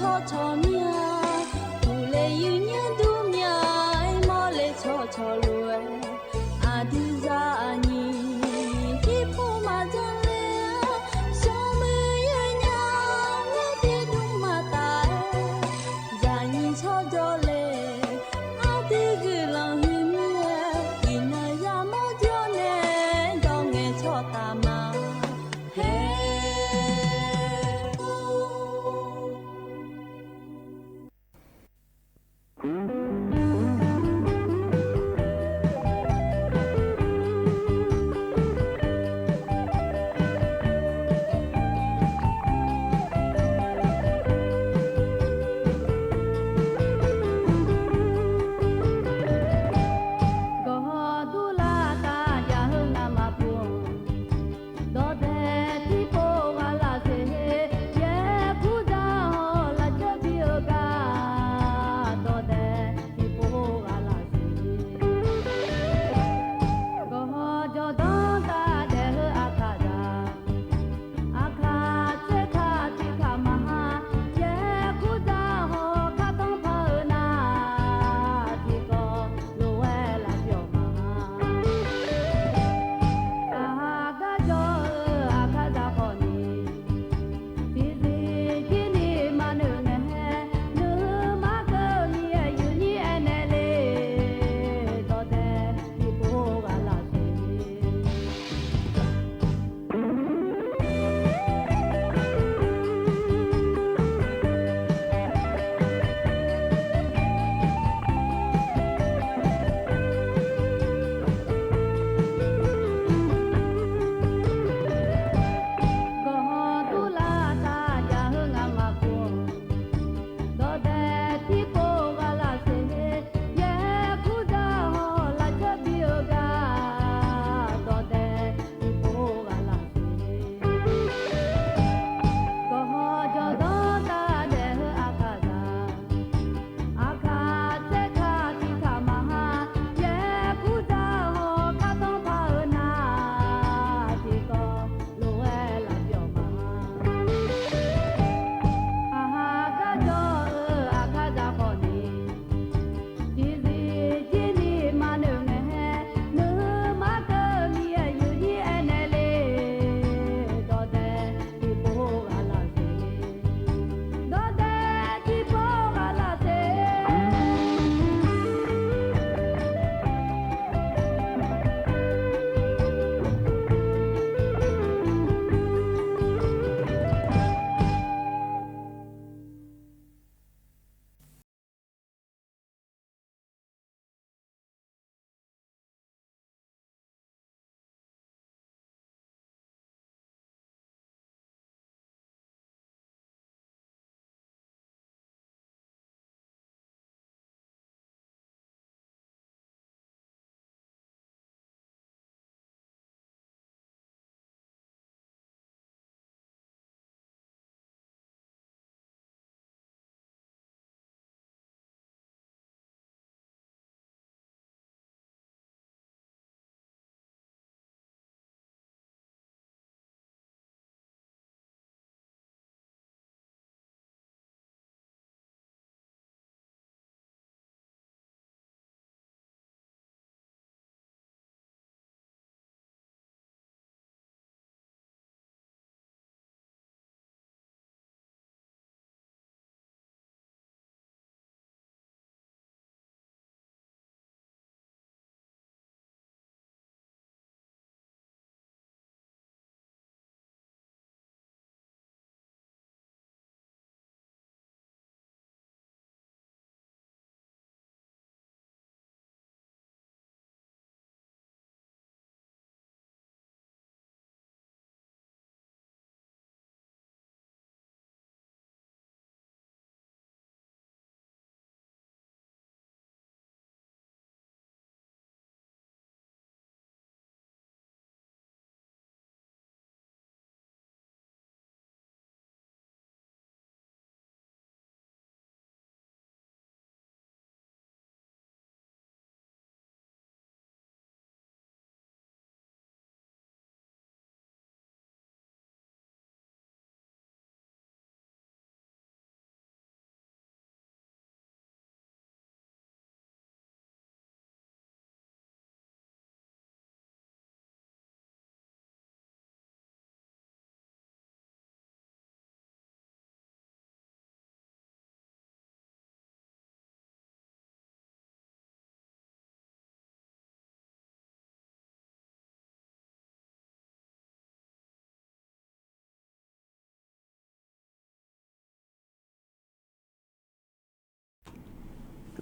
chó chó mía tu lệ yu nhớ tu mía mò lệ chó chó lùa à đi ra nhỉ đi phố mà chân lệ sao mới nhớ nhà nghe đi đúng mà tai ra nhỉ chó chó lệ à đi cứ lòng hi mía đi nơi ra mò cho nè đâu nghe chó ta mà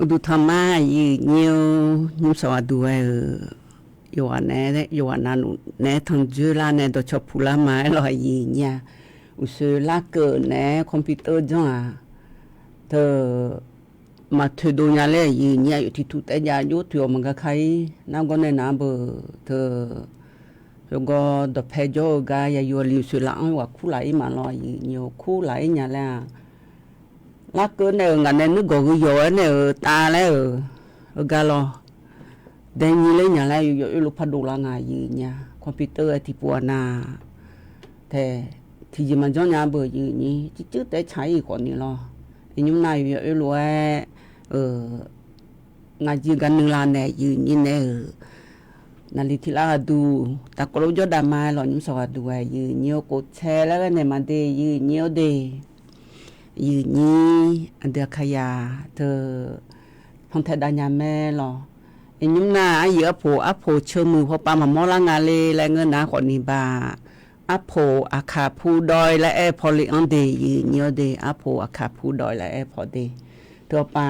ดูธรรมะยี่เงี้ยวยุ่งสวัสดิ์อยู่อันนี้อยู่อันนั้นเนี่ยทั้งจุฬาเนี่ยตัวชอบพูดละมาลอยยี่เนี่ยอุศลักเกิดเนี่ยคอมพิวเตอร์จ้าเธอมาเธอดูเนี่ยเลยยี่เนี่ยอยู่ที่ทุกแต่ยาอยู่ที่มันก็ใครน้ำก็ในน้ำเบอเธอแล้วก็ดอกเพจก็อยู่ลิวสุดละอันว่าคู่ไหลมาลอยยี่เนี่ยคู่ไหลเนี่ยแหละลักเกินเนี่ยงานเนี่ยนึกก็คืออยู่เนี่ยตาแล้วก็รอเดี๋ยวนี้เลยเนี่ยแหละอยู่ลูกพัดดูละไงยี่เนี่ยคอมพิวเตอร์ที่ปวดนาแต่ที่มันจ้องเนี่ยเบอร์ยี่นี่จืดแต่ใช้อีกคนนี่รอไอ้ยุ่งนายอยู่รู้ว่างานจีกันหนึ่งล้านเนี่ยยี่นี่เนี่ยนาฬิที่ละดูแต่ก็รู้ยอดดามาหล่อยุ่งสวัสดิ์ด้วยยี่เนี่ยกดแชร์แล้วก็เนี่ยมาเดย์ยี่เนี่ยเดย์ยี่นี่อันเดียขยะเธอพังเทดานยาแม่หรอไอ้ยุ่งน่าไอ้เยอะโผเชื่อมือพอปามามอลางาเลยและเงินนะคนนี้บาโผอาคาผู้ดอยและพอลิอันเดยี่เนี่ยเดโผอาคาผู้ดอยและพอเดตัวปา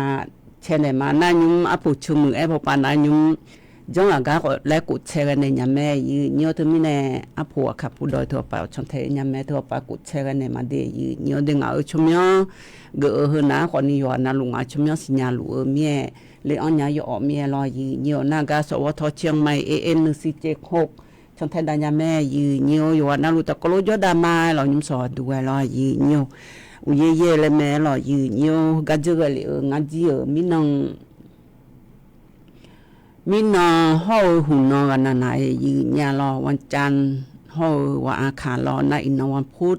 เช่นไหนมาหน้ายุ่งโผเชื่อมือพอปาหน้ายุ่งจ้องอากาศและกุดเชกันในยามแม่ยืนเนี่ยตัวมีแน่ผัวขับผู้ดอยทั่วไปชนเทยามแม่ทั่วไปกุดเชกันในมาเดียยืนเนี่ยดึงเอาชมยอเกอเฮนะคนนี้อยู่นะลุงอาชมยอสิญญาลูเมียเลยอันยาอยู่เมียรอยืนเนี่ยนากาสวทเชียงใหม่AM146ชนเทยดานยามแม่ยืนเนี่ยอยู่นะลูกตะกลุยดามาเรายิ้มสอดด้วยรอยืนเนี่ยอุยเย่เลยแม่รอยืนเนี่ยกัจจุกันเลยงานจีมีน้องมีน้องห้องหุ่นนอนกันไหนยืนยารอวันจันทร์ห้องวันอาคารรอในอินวันพุธ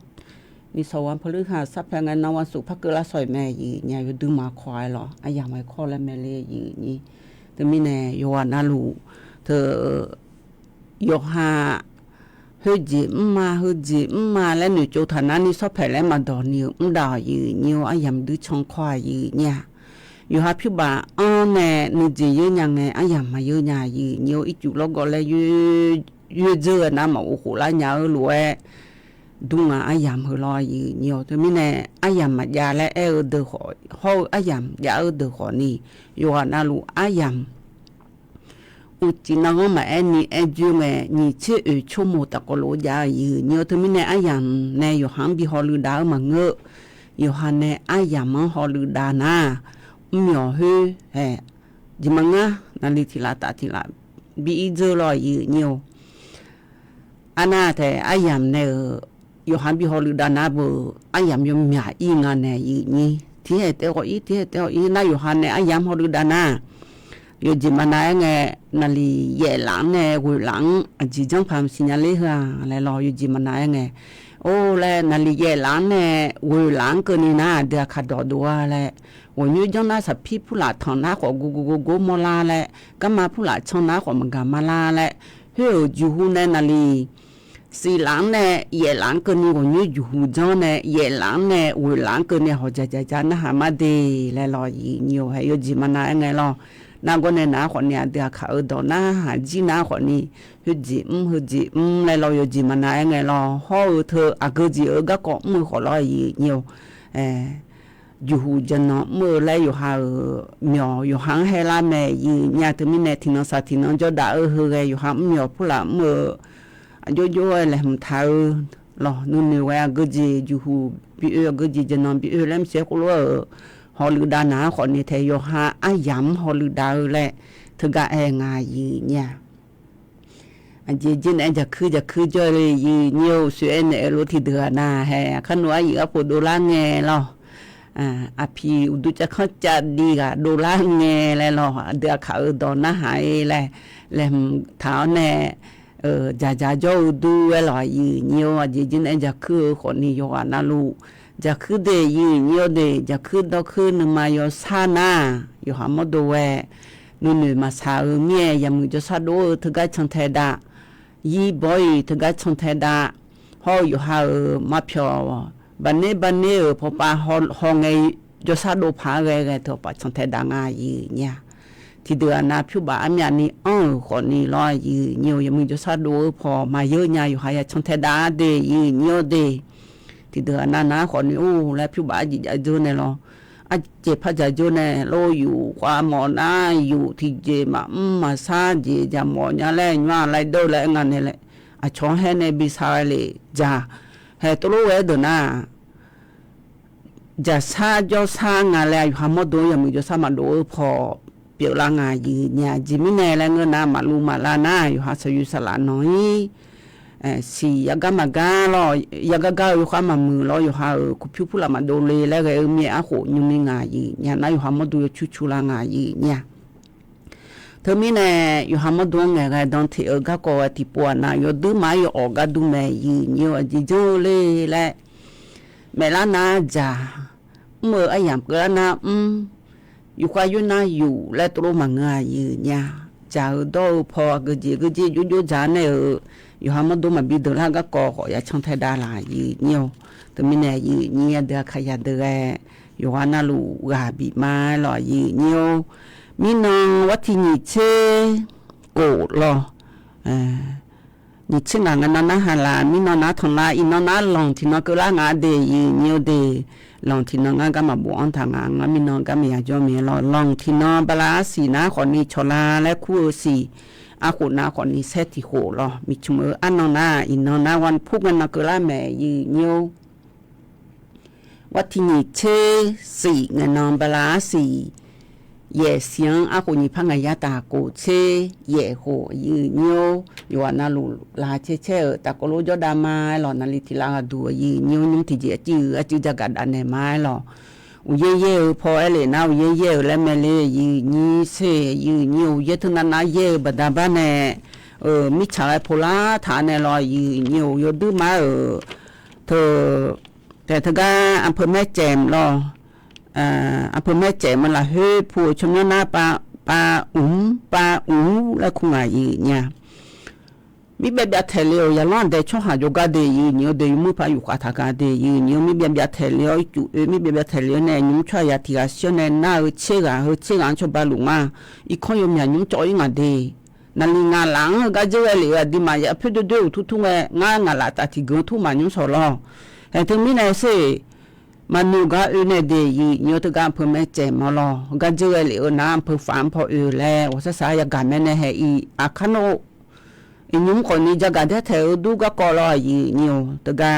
นี่สวรรค์พฤหัสสัปดาห์งานวันศุกร์พักเกลือสอยแม่ยืนยอยู่ดึงมาควายหรอไอ้ยาไม่ข้อและแม่เลยยืนนี่เธอมีแน่ยวันน่ารู้เธอยกหาเฮ้ยจีมาแล้วหนูโจฐานะนี่ชอบแผ่แล้วมาดอนนิวด่ายืนนิวไอ้ยามดื้อช่องควายยืนเนี่ยอยู่หาพี่บ่าอ้อแน่นึกจีเยอะยังไงไอ้ยามมาเยอะยายืนนิวอีจุแล้วก็เลยยืดเจอนะมาโอ้โหละยาหลวยดุงไอ้ยามเฮลอยยืนนิวแต่ไม่แน่ไอ้ยามมายาและเดอขอห้อไอ้ยามยาเดอขอนี่อยู่หานาลูไอ้ยามอุจินังมานี่จูแม่นี่เชื่อชั่วโมงตะกโลยายืนนิวแต่ไม่แน่ไอ้ยามแน่อยู่หังบิฮอลือดาวมาเงอะอยู่หันแน่ไอ้ยามมันฮอลือดานะမြော်ဟေးဒီမငါနလီတီလာတာတီလာဘီဂျလောယညိုအနာတဲ့အယမ်နေယောဟန်ဘီဟောလူဒါနာဘူအယမ်ယုံမြာအီငါနေယညီတီဟဲတဲ့ကိုတီဟဲတဲ့ဤနာယောဟန်နေအယမ်ဟောလူဒါနာယောဂျီမနာငဲနလီရဲ့လန်နေဝလန်အဂျီဂျန်ဖမ်စညာလေးဟာလဲလောယောဂျီမနာငဲโอ้แลนาลีเยหลานเนี่ยวหลานก็นี่นะเดือขัดดอดัวแหละวันนี้จังน่าสับพี่ผู้หลาทองน้าขอกูมลาแหละก็มาผู้หลาช่องน้าขอมันกามาลาแหละเฮ้ยอยู่หูเนี่ยนาลีสีหลานเนี่ยเยหลานก็นี่วันนี้อยู่หูจังเนี่ยเยหลานเนี่ยวหลานก็เนี่ยเขาจะนะหามาดีแล้วรออีนิวให้ยจีมานาไงรอนางก็เนี่ยนาคนเนี่ยเดือขาดอน้าหาจีนาคนนี้ฮึจีแล้วเราอยู่จีมานาไงรอห่อเธออากจีก็เกาะมือขอรออีนิวอยู่หูจันเนาะมือแล้วอยู่หาเหมียวอยู่หางเฮล่าแม่ยีเนี่ยถึงมีเนี่ยทิ้งน้องสาทิ้งน้องจะด่าเฮไงอยู่หางเหมียวผู้ละมือโย่เลยมันท้าหรอนู่นนี่ว่าก็จีอยู่หูปีก็จีจันนอนปีแล้วมันเสียกุลฮอลือดานาคนนี้เทอยู่หาอายำฮอลือดาแหละถึงก็งายยีเนี่ยอันจีนจะคือจะเลยยีเนี่ยสวยเนี่ยรู้ที่เดือนาแฮขันว่าอยู่กับผู้ดูแลเงี้ยหรออาพี่ดูจะเข้าใจดีกะดูแลเงี้ยเลยหรอเดือเขาดอนน่าหายเลยเลยเท้าเนี่ยจะดูเวลายีเนี่ยจีนจะคือคนนี้อยู่นาลูจะคือเดยีเนี่ยเดจะคือดอกคือนึมาอยู่ซานาอยู่หามาดูเวนู่นมาซาเมียยังมือจะซาดูถึงกับชนเทดายีบอยถึงกับชนเทดาเขาอยู่หามาเพียวบันนี้พอปาห้องไงจะซาดูพาไงตัวปาชนเทดางายีเนี่ยที่เดือนน่ะผิวบ้านเนี่ยนี่คนนี้รอยีเนี่ยยังมือจะซาดูพอมาเยอะเนี่ยอยู่หาชนเทดาเดยีเนี่ยเดที่เดือนนั้นนะคนนี้แล้วผิวบ้านจีจะดูเนี่ยหรอ อาเจ็บพระจะโยเนโลอยู่ความหมอนาอยู่ที่เจมาซาเจจะหมอเนี่ยแหละว่าอะไรโดนอะไรงานเนี่ยแหละอาชอนให้ในบิสาเลยจ้าให้ตัวรู้ไว้ดูนะจะซาจอซางานแล้วอยู่หามดดูยังมีจะซามาดูพอเปียวลางานยืนเนี่ยจิมิเน่แล้วเงินน้ามาลูมาลานาอยู่หาสยุสลาน้อยsi yaga magalo yaga ga yo khama mulo yo ha ku phupula ma do le le ge mi a ho nyu mi nga yi nya na yo ha mo do yo chu chu la nga yi nya to mi ne yo ha mo do nga ga don ti ga ko ti po na yo du ma yo o ga du me yi nyo ji jo le le me la na ja mo a yam ga na yo kwa yo na yu le to ma nga yi nya ja do pho ge ji yo yo ja neอยู่หามาดูมาบิดแล้วก็ก่ออย่าช่างไทยดาลายืเนียวแต่ไม่แน่ยืเนียเดือขยันเดืออยู่ว่าน่าลูกาบีมาหล่อยืเนียวมีน้องวัดที่นี่เชโกหล่อนี่ชื่อนางนั้นนะฮาลามีน้องน้าทองลาอีน้องน้าลองที่น้องก็ล่างาเดยืเนียวเดลองที่น้องก็มาบวงทางงานมีน้องก็มีอาจจะมีลองที่น้องบลาสีนะขอนี้ชลาและคู่สีอาขุนาคนนี้เซติโหรอมีชุมอันนนาอินนนาวันพุกันนักละแม่ยืเนียววัดที่นี่เชสี่เงินนองบลาสี่เย่เสียงอาขุนีพังยาตาโกเชเย่โหยืเนียวอยู่ว่านาลูลาเชตะโกโลจอดามาหล่อนาลิทิลาดูยืเนียวนิ่งที่จือจักดันเนมาหล่อเย่พอเอเลน่าเย่แล้วแม่เลยยืนี่เสยืนี่เย่ทั้งนั้นนะเย่บัดดาบ้านเนี่ยมิชาไอโพลาฐานเนี่ยรอยืนี่ยดื้อมาเธอแต่เธอก็อำเภอแม่แจ่มรออำเภอแม่แจ่มมันละเฮ้ยผู้ชมหน้าปลาแล้วคงไงยืเนี่ยมีแบบเทเลอยาล้านเดชหาโยกาเดยืนเยเดยมือพายุขาทากาเดยืนเยมีแบบเทเลจุมีแบบเทเลเนี่ยยุ่งช่วยยาทิอาเซียนเนี่ยน่าเชื่อชอบาลุมาอีกคนยมยายุ่งจ่อยงาเดนั่นลิงาหลังก็เจอเลยดีมาอย่าพูดดูทุกงานละตัดที่เกินทุกมันยุ่งสลอแต่ถึงมีเนี่ยสิมันนูก็เนี่ยเดยืนเยตการเพิ่มแม่เจมาลอก็เจอเลยน้ำเพิ่มฟาร์มพอแล้วว่าสายการแม่เนี่ยให้อีอาคโนอินุคนนี้จะกันเถอะดูก็กอลอยนิวแต่กา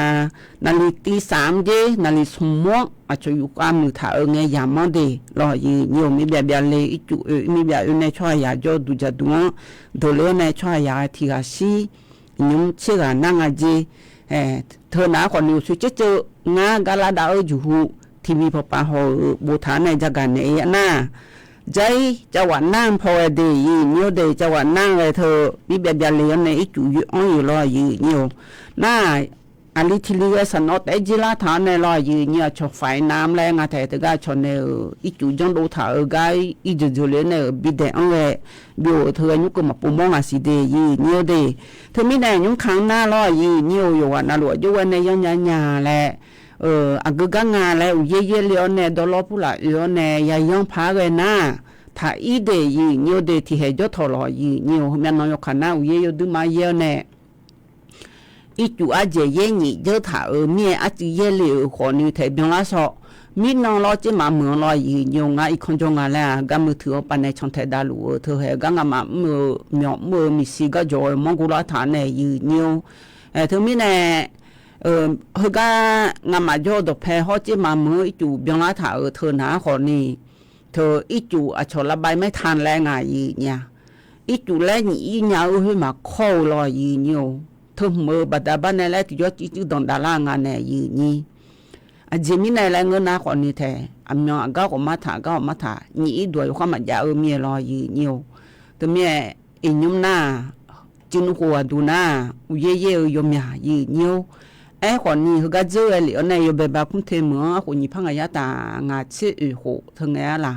นาฬิตี3เจนาฬิสมองอาจจะอยู่ความมือถ่ายเงยยามมันเดลอยนิวมีแบบเลยอีจุมีแบบในช่วยยาจอดูจะดูโดเลในช่วยยาที่อาชีนิวเชื่อนั่งอาเจเธอหน้าคนนิวสุดเจองากาลาดาวอยู่ที่มีพอปะหัวบูฐานในจักรเนี่ยน่าใจจะวันนั่งพอดีเนียวเดจะวันนั่งเลยเธอมีแบบเลี้ยงในจุยอ้อยรอยืเนียวน่าอันนี้ที่เลี้ยงสนอแต่จิลาฐานในรอยืเนียวชอบไฟน้ำแรงอาแต่ตะกาชนในจุยจงดูถ่ายกายจุเลี้ยงในบิดเดอังเลยบิวเธอยุกมาปุ่มมองอาศิเดยืเนียวเดเธอมีแต่ยุครั้งหน้ารอยืเนียวอยู่วันน่ะหลวงอยู่วันในยังยาแหละอักกังงานแล้วเย่เลี้ยงเนี่ยดอลลาร์พูละเลี้ยงเนี่ยยังพาเลยนะถ้าอีเดียเนียวเดที่เหตุทอลอยเนียวมันน้อยขนาดเย่ดูมาเยอะเนี่ยอีจูอาเจเย่นี่เยอะถ้าเมียอาจจะเย่เลี้ยงคนนี้เทปยังละสอมีน้องรอจะมาเมืองรอยเนียวงาอีกคนจงอะไรก็มือถือปันในช่องเทดาลูเธอเหตุก็งามามือมีสิก็จอยมองกุลาฐานเนี่ยเนียวเธอมีเนี่ยเฮก็งามาโยดแพ้เขาจะมาเมื่อจู่เบียงละถาเธอหนาคนนี้เธออีจู่อชระบายไม่ทันแรงไงเนี่ยอีจู่แรงอีเงาให้มาเข้าลอยเนี่ยเธอเมื่อบัดบ้านในแรกที่ยอดจีดอนดาลางานเนี่ยนี่อาจจะมีในแรงเงินนะคนนี้แท้อเมริกาก็มาถานี่ด้วยความมันยาวเมียลอยเนี่ยแต่เมียอินยมหน้าจินหัวดูหน้าเย่ยมยาเนี่ยคนนี้เขาก็เจอเลยในอยู่แบบคุ้มเทมือคนนี้พังยาตางาเชื่อหัวทั้งไงล่ะ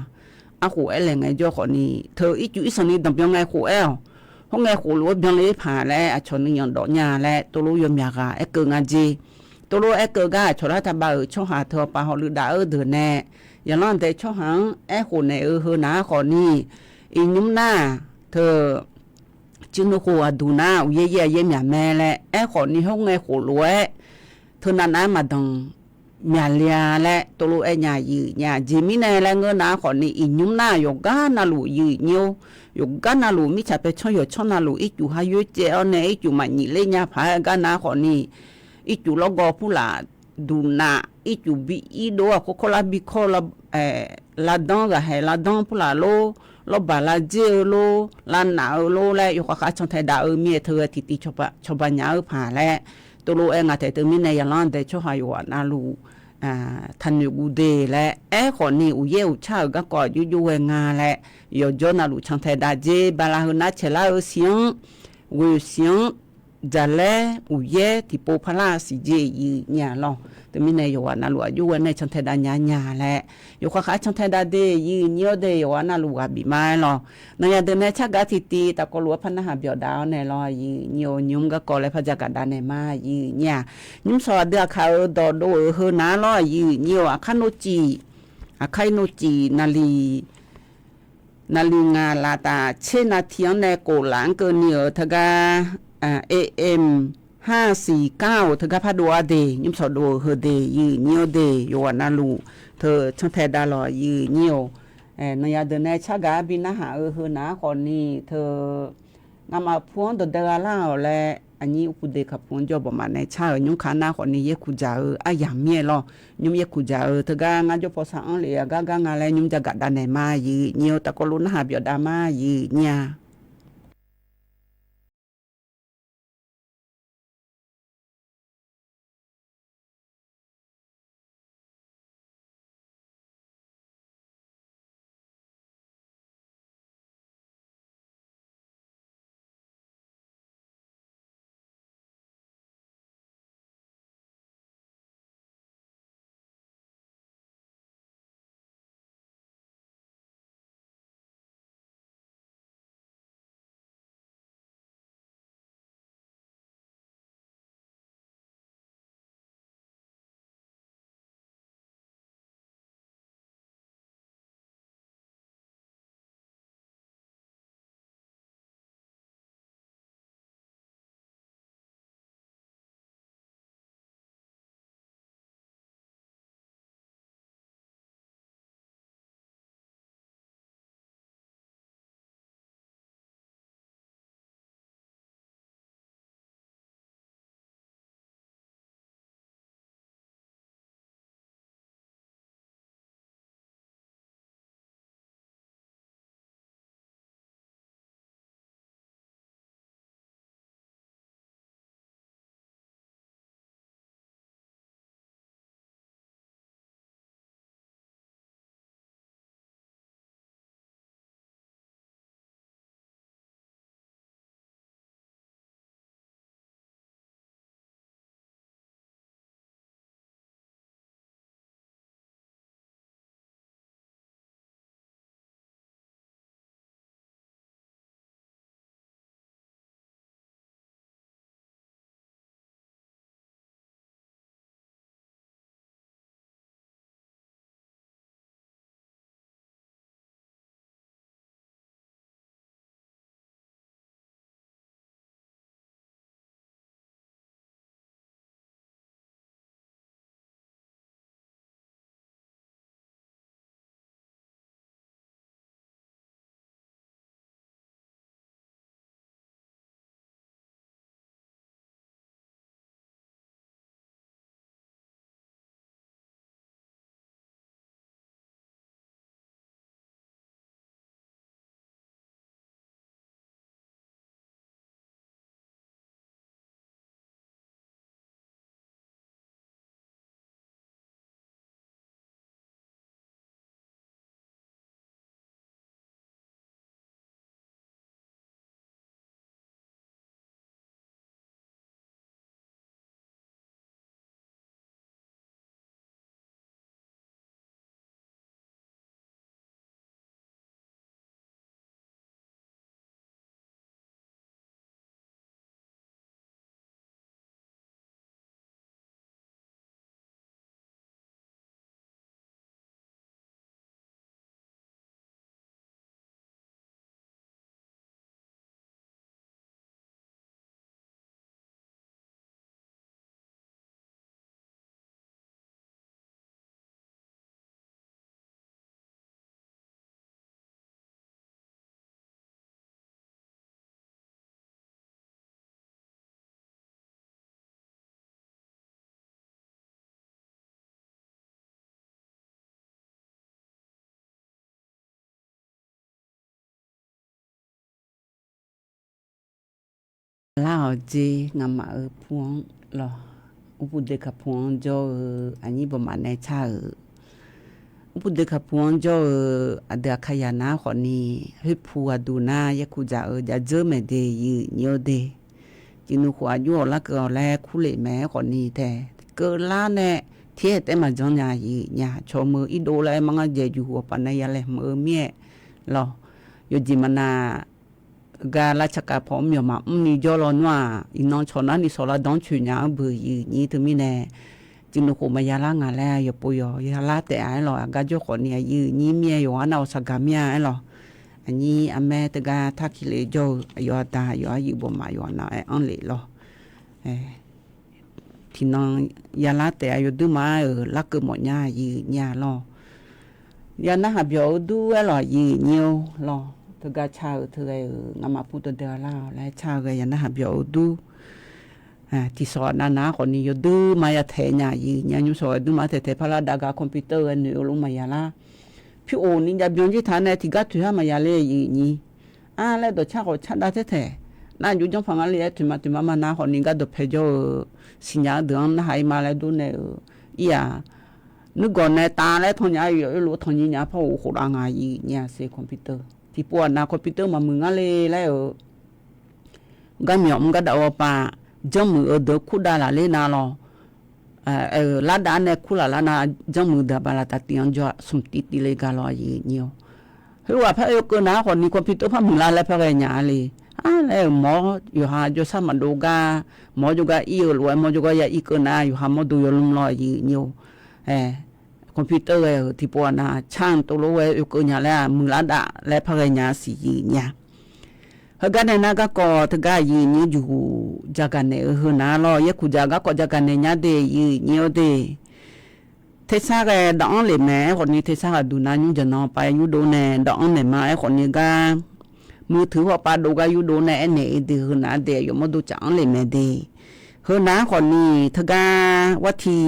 หัวอะไรไงเจ้าคนนี้เธออีจุอีสันนี้ดับยังไงหัวเพราะไงหัวรู้ยังเลยผ่าแล้วชนนี้ยังดอกหญ้าแล้วตัวรู้ยมยากาเกิงอาจีตัวรู้เกิงก็ชนรัฐบาลช่องหาเธอปะหรือด่าเดือแน่อย่างนั้นแต่ช่องหางคนในเฮอหนาคนนี้อีนุ่มหน้าเธอจินหัวดูหน้าเย่ยาแม่แหละคนนี้เขาไงหัวรู้เธอนั้นมาดัง nhà lia lệ tôi lu nhà gì nhà gì mi này là ngơ na khỏi ni in nhung na yoga na lu gì nhiều yoga na lu mi chả phải cho na lu ít chú hay chế ở này ít chú mà nhị lên nhà phải ga na khỏi ni ít chú lo gò pu là đủ na ít chú bị ít đồ à có la bị có la dent là hay la dent pu là lo bà la dê la nào lệ yêu khá trong thời đại mi thưa thì cho bà nhà ở phà lệ tôi lu ngã thấy từ mi này làm để cho hay na luทันอยู่กูเดแหละคนนี้อุเย่อุชาก็ก่ออยู่งาแหละยอจอนาลูช่างไทยดาเจบาลาหนาเชลาเสียงวิเสียงจะแลอุเย่ที่ปูพลาสิเจยีเนี่ยลองแต่มีในอยู่ว่านาลูอยู่ในช่างไทยดาญาแหละอยู่ข้าช่างไทยดาเดยีเนี่ยเดอยู่ว่านาลูบีมาลองในยาเดินในชักกะทิตีแต่ก็รู้ว่าพันหาเบียวดาวในลอยยีเนี่ยยุ่งก็ก่อเลยพระจักรดาในมายีเนี่ยยุ่งสอดเดือเขาดอโดเฮนาลอยยีเนี่ยอาคาโนจีนาลีงาลาตาเชนาเทียงในโกหลังเกินเนี่ยทกาAM 549ทกาพัดวเดยุ่งสอดดูเฮเดยีเนี่ยเดอยู่ว่านาลูเธอช่างไทยดาลอยยีเนี่ยนายเดินในชักกะบินหาเฮนาคนนี้เธองามาพวงตัวเดลาล่าและอันนี้อุปเดกับพวงจอบมาในชายุ่งขานาคนนี้เยคุจ่าอาอย่างเมียลอยุ่งเยคุจ่าเธอกางานจบภาษาอังกฤษกางานอะไรยุ่งจะกัดดานในมายีเนียวตะกลุนหาเบียดามายีเนี่ย ลาวเจงามาพวงหรออุปเดกพวงจออันนี้ประมาณในชาอุปเดกพวงจออเดขยานาขอนี้ให้ผัวดูหน้ายกูจะจะเจอไม่ได้ยืเนียวเดจินุขวาอยู่ละก็แลคุเล่แม่ขอนี้แต่เกิดล้าแน่เทียแต่มาจงยายีญาชมืออีโดเลยมังเจอยู่หัวปนัยเลยมือเมียหรออยู่จิมานา gà lá chắc cả phom nhiều mà ni cho lo noa inon chona ni sola don chu nya bu yi ni tu mi ne jin no ko ma ya la nga la yo po yo ya la te ai lo ga jo ko ni yi ni mi yo ana o sa ga mi ai lo ani a me te ga ta ki le jo yo ta yo yi bo ma yo na ai on le lo thì nó ya la te yo du ma la ke mo nya yi nya lo ya na ha bio du lo yi nhiều lo thực ra chào thực ngắm mà phụ được lao lại chào cái nhà nó biểu du thì sọ na còn nhiều du mà ya thế nhà gì nhà như sọ du mà thế phải là daga computer anh nhiều luôn mà ya la phiêu ổn nên nhà biểu như thế này thì gắt thôi mà ya lấy gì nhỉ lại đồ chào đã thế na như trong phòng anh lấy thì mà na còn nên gắt đồ phải cho xin nhà đường na hay mà lại du này nước còn này ta lại thằng nhà rồi lúa thằng nhà phao khổ đang ngày gì nhà xe computer thì bữa nào computer mà mừng ale lại ở cái miệng cái đầu pa trong mưa ở đó khu đà là lên nào lo lá đá này khu là na trong mưa đà bà là ta tiếng cho sum tít đi lên cái lo gì nhiều hiểu à phải cái nào còn đi computer phải mừng lại phải cái nhà ali lại mòอยู่หาจะสามารถดูกาหมอjuga yêu rồi mò juga ya ikut naอยู่หาหมอดูอยู่ลุ่มลอยnhiềuคอมพิวเตอร์ที่ปวนาช่างตัวรู้ไว้อยู่ก็nhàแล้วมือละดะและพระญาสีเนี่ยเฮกันในนั้นก็ทกายีนี่อยู่จากกันเนี่ยนาลอยกูจากก็จากกันเนี่ยเดยีเนี่ยเดเทศะก็ดองเลยแม่คนนี้เทศะก็ดูนาอยู่จะนอนไปอยู่โดนเนี่ยดองเนี่ยมาไอ้คนนี้ก็มือถือว่าปาดูก็อยู่โดนเนี่ยเนี่ยเดนาเดอยู่มาดูจังเลยแม่เดนาคนนี้ทกาวัตถี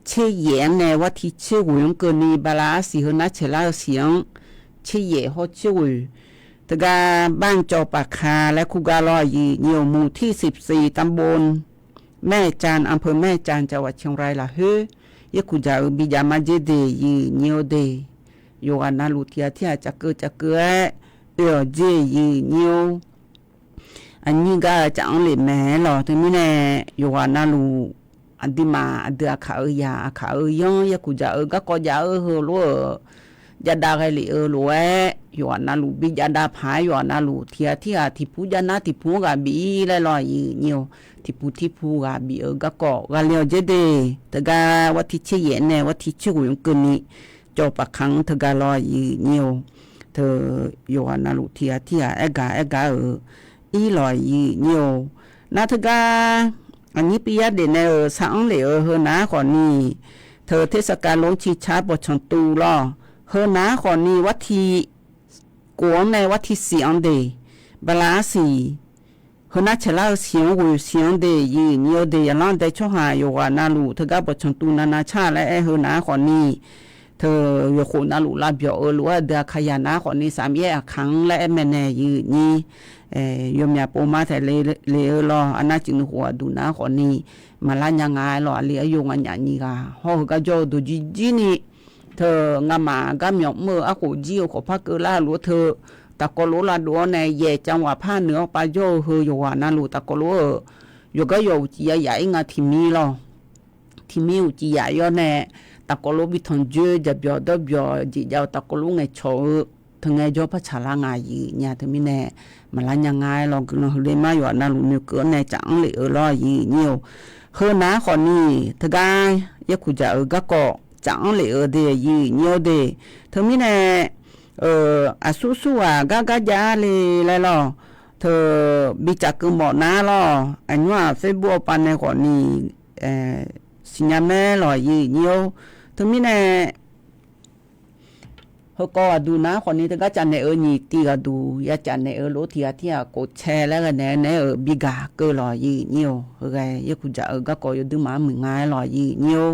เชี่ยเนี่ยว่าที่เชี่ยวยงเกินนี่บาลาสีหน้าเชล่าเสียงเชี่ยเขาเชี่ยวยแต่กาบ้านจอปากคาและคุกาลอยเหนียวหมู่ที่14ตำบลแม่จานอำเภอแม่จานจังหวัดเชียงรายละเฮ้ยคุจาบิจามาเจเดยีเหนียวเดโยอานาลูเทียที่จะเกิดเจยีเหนียวอันนี้ก็จะอังเลแม่หรอถึงนี่แน่โยอานาลูอันที่มาเดือขาอยาขาย้อนยากูจะก็ก็จะรัวจะได้ไงเลยรัวอยู่อันนั้นลูบีจะได้พายอยู่อันนั้นลูที่ผู้จะน่าที่ผู้กับบีเลยลอยเนียวที่ผู้กับบีก็เลี้ยวเจเดแต่ก็ว่าที่เชี่ยเนี่ยว่าที่ช่วยกันนี่จบปากขังเธอก็ลอยเนียวเธออยู่อันนั้นลูที่เอกาอีลอยเนียวน่าเธอก็อันนี้ปียะเดนสังเหลวเฮนาขอนี้เธอเทศกาลลงชีชาบทชนตูล่อเฮนาขอนี้วัดที่กวงในวัดที่เสียงเดบลาสีเฮนาเชลาเสียงหูเสียงเดยีเนียวเดยลังได้ช่วหาอยู่ว่านาลูเธอก็บทชนตูนานาชาและเฮนาขอนี้เธออยู่คนนาลูลาเบียวหรือว่าเดือขยานาขอนี้3 แยกครั้งและแม่แน่ยีนี้ยมยาปูมาแต่เลรออันนั้นจึงหัวดูนะคนนี้มาล้านยังไงรอเลี้ยยงอันอย่างนี้ก็เขาก็จะดูจีนี่เธองามาก็มีมืออากูจีขอพักเกล้าหรือเธอตะกลุลาดัวในเย่จังหวะผ้าเนื้อปลาโยเฮยว่านั่นลูตะกลุอยู่ก็อยู่จีใหญ่งาที่มีรอที่มีอยู่จีใหญ่ย่อแน่ตะกลุบิทอนเจจะเบียดเบียดจีเจ้าตะกลุไงโชถึงไงจอพัชลางายเนี่ยถึงมีแน่มาล้านยังไงลองกันเลยมาอยู่นั่นลูกเนื้อเกลือในจังเลยรอยีเนียวเฮนะคนนี้ถึงไงยาคุจะก็จังเลยเดียยีเนียวเดถึงมีแน่อาสู้ก็ยาเลยล่ะเธอบิจักกุหมอน้าล่ะอันว่าเฟซบุ๊กปันในคนนี้สิญญาแม่หล่อยีเนียวถึงมีแน่เขาก็ดูนะคนนี้แต่ก็จะในนี่ตีก็ดูอยากจะในรถที่กดแชร์แล้วก็ในบิกาก็รอยีเนียวเฮ้ยยคุณจะก็อยู่ดูมาเหมือนง่ายรอยีเนียว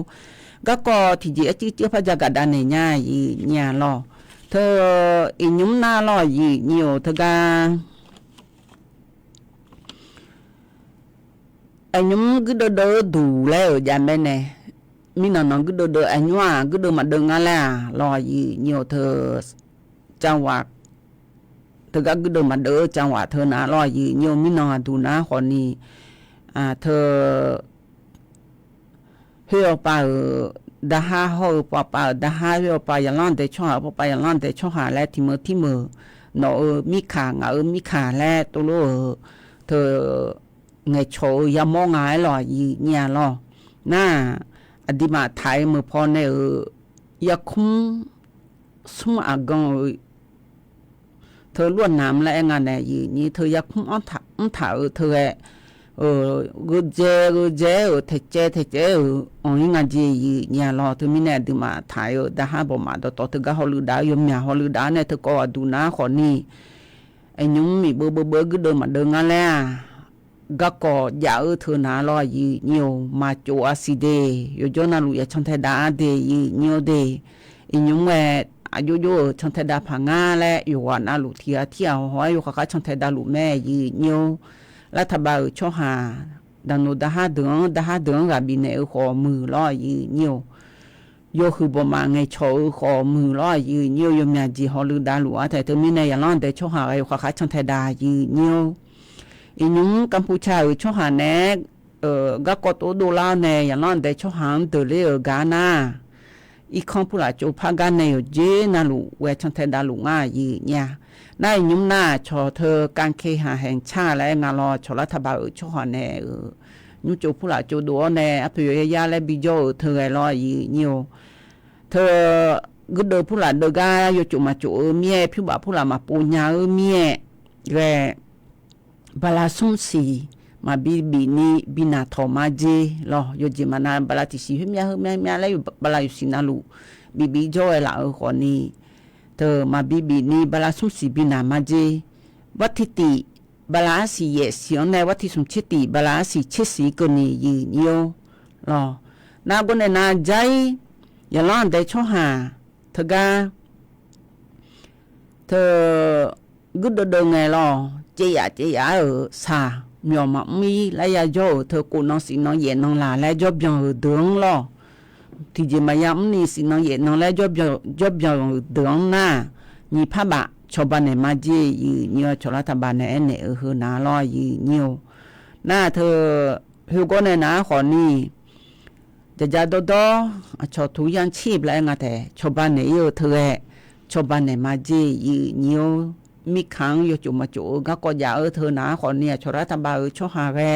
ก็ที่จีพระจักรดานในง่ายยีเนี่ยรอเธออินยุ่มหน้ารอยีเนียวเธอก็ ไอ้ยมก็เดินดูแล้วยันไปเนี่ยมีน้องก็เดินไอ้ยัวก็เดินมาเดินอะไรรออยู่เนียวเธอจังหวะเธอก็เดินมาเดินจังหวะเธอนะรออยู่เนียวมีน้องดูนะคนนี้เธอเฮียไปดาฮาเขาไปดาฮาเฮียไปอย่างนั้นแต่ช่อไปอย่างนั้นแต่ช่อหาแล้วที่มือเนาะมีขามีขาแล้วตัวรู้เธอไงโชยามองไงหรอยีเนี่ยหรอน่าอดีมาไทยมือพอเนี่ยยาคุ้มสมอากงเธอล้วนน้ำและงานเนี่ยยีนี่เธอยาคุ้มอ้อนถ่าเธอกูเจเทเจอ๋องานจีเนี่ยหรอเธอมีเนี่ยดีมาไทยดาฮาบอกมาต่อเธอก็ฮอลดายมเนี่ยฮอลดาเนี่ยเธอก็ดูนะคนนี้ไอ้ยุ่งมีเบอก็เดินมาเดินงานแล้วก็ก็ยาเธอหนาลอยยีเนียวมาโจอาซิเดยจนาลุยชันเทดาเดยีเนียวเดอินุงเวอายุโยชันเทดาพังงาและอยู่วันอาลุเทียหัวอยู่ข้าชันเทดาลุแม่ยีเนียวรัฐบาลช่อหาดันโนดาฮาเดืองกับบินเอขอมือลอยยีเนียวโยคือบ่มาไงโชขอมือลอยยีเนียวยมยาจีฮอลือดาลุอาแต่เธอมีในอย่างนั้นแต่ช่อหาอยู่ข้าชันเทดายีเนียวอินุงกัมพูชาช่อหาแนก็กดดูลาเนอย่างนั้นแต่ช่อหาเดลีกานาอีกคนผู้หลายจูพากันในเจนาลุเวชันเทดาลุง่ายเนี่ยนายยุมหน้าชอเธอการเคหาแห่งชาติและงานรอชรัฐบาลช่อหาแนยุจูผู้หลายจูดูแนอภิยยาและบิโยเธอรอยีเนียวเธอก็เดินผู้หลายเดกาโยจูมาจูเมียผิวบ่าผู้หลายมาปูญาเมียแกบาลาซุมซีมาบีนี่บินาทอมาเจลอโยจิมานาบาลาติซีเมียแล้วอยู่บาลาอยู่สินาลุบีโจเอลาคนนี้เธอมาบีนี่บาลาซุมซีบินามาเจวัติติบาลาสีเยสิอนในวัติสุมชิติบาลาสีเชสีกนียีเนียวลอนากุนเนนาใจยาลอนได้ช่อหาเธอกาเธอกุดเดงไงลอเจียซาเมียวมามีและยาโจเธอกูน้องสิน้องเย็นน้องลาและจบยังเดืองลอที่จะมายามนี่สิน้องเย็นน้องและจบยังเดืองหน้ามีผ้าบะชาวบ้านในมาเจยีเนียวชาวรัฐบาลในเนหือนาลอยยีเนียวหน้าเธอหิวก็ในนาขอนี่จะโดชาวทุยันชีพและงาแต่ชาวบ้านในเยอะเธอชาวบ้านในมาเจยีเนียวมีครั้งอยู่จุมาจูก็อยากเธอหนาคนเนี่ยชรัฐบาลช่อหาแร่